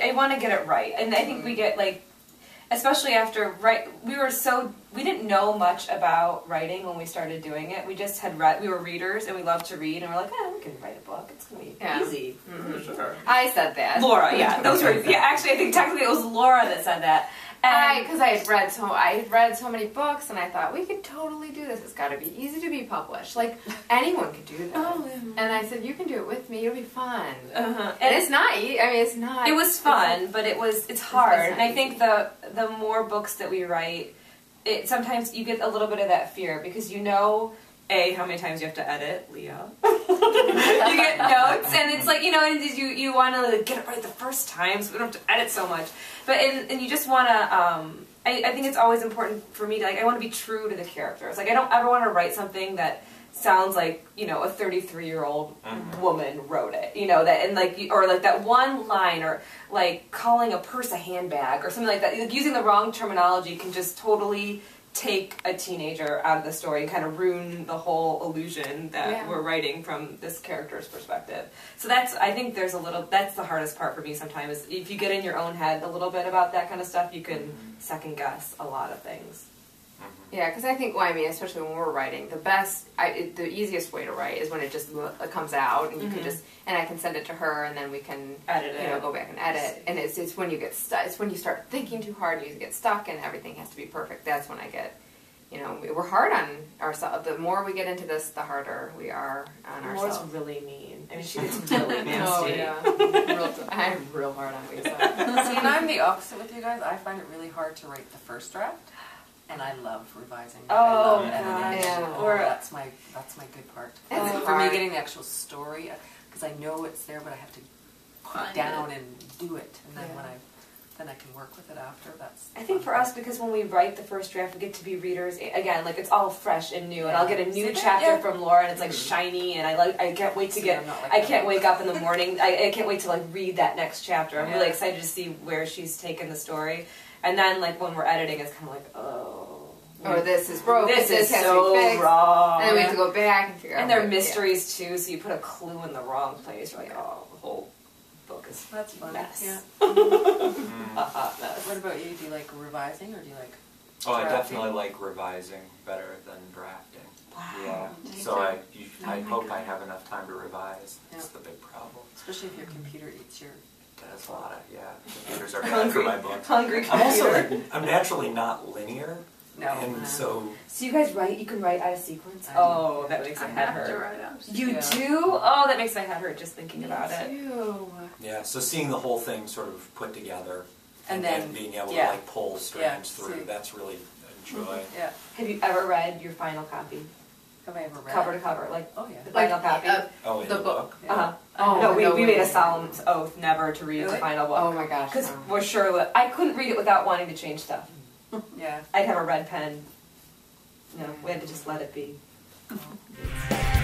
I want to get it right, and I think we get like, especially after we didn't know much about writing when we started doing it. We just had we were readers and we loved to read, and we're like, we can write a book. It's gonna be easy. Mm-hmm. Sure. I said that. Laura, yeah, those were actually I think technically it was Laura that said that. Because I had read so many books, and I thought we could totally do this. It's got to be easy to be published. Like anyone could do this. And I said, you can do it with me. It'll be fun. And it's not. I mean, it's not. It was fun, but it's hard. And I think the more books that we write, sometimes you get a little bit of that fear because you know. How many times you have to edit, Leah? You get notes, and it's like, and you want to get it right the first time, so we don't have to edit so much. But and you just want to. I think it's always important for me to I want to be true to the characters. Like I don't ever want to write something that sounds like a 33-year-old woman wrote it. Or that one line, or like calling a purse a handbag, or something like that. Like using the wrong terminology can just totally take a teenager out of the story and kind of ruin the whole illusion that we're writing from this character's perspective. So I think that's the hardest part for me sometimes, is if you get in your own head a little bit about that kind of stuff, you can second guess a lot of things. Yeah, because I think, especially when we're writing, the easiest way to write is when it just comes out, and you can and I can send it to her, and then we can edit it, go back and edit. And it's when you get stuck, it's when you start thinking too hard, and you get stuck, and everything has to be perfect. That's when I get, we're hard on ourselves. The more we get into this, the harder we are on ourselves. Laura's really mean. I mean, she gets really nasty. Oh yeah, I'm real hard on Lisa. See, and I'm the opposite with you guys. I find it really hard to write the first draft. And I love revising. Oh, I love editing. yeah. Or that's my good part. For me, getting the actual story, because I know it's there, but I have to put it down and do it, and then then I can work with it after. I think for us, because when we write the first draft, we get to be readers again. Like it's all fresh and new, and I'll get a new chapter from Laura, and it's like shiny, and I can't wait to I can't wake up in the morning. I can't wait to read that next chapter. I'm really excited to see where she's taken the story. And then, when we're editing, it's kind of like, or this is broken. This is has so to be fixed. wrong. And then we have to go back and figure out. And there are mysteries too, so you put a clue in the wrong place. You're like, the whole book is that's fun. Mess. Yeah. Mess. What about you? Do you like revising, or do you like? I definitely like revising better than drafting. Wow. Yeah. So I hope I have enough time to revise. That's the big problem. Especially if your computer eats your. That's a lot of computers are bad for my books. Hungry I'm computer. I'm naturally not linear. No. And so you guys write? You can write out of sequence? Oh, that makes my head hurt. To write out. You do? Oh, that makes my head hurt just thinking about it. yeah, so seeing the whole thing sort of put together and then being able to pull strands through, see. That's really a joy. Yeah. Have you ever read your final copy? Have I ever read? Cover to cover, the final copy? In the book? Yeah. No, we made a solemn oath never to read the final book. Oh my gosh. Because we're sure I couldn't read it without wanting to change stuff. Yeah. I'd have a red pen. No, we had to just let it be. Oh.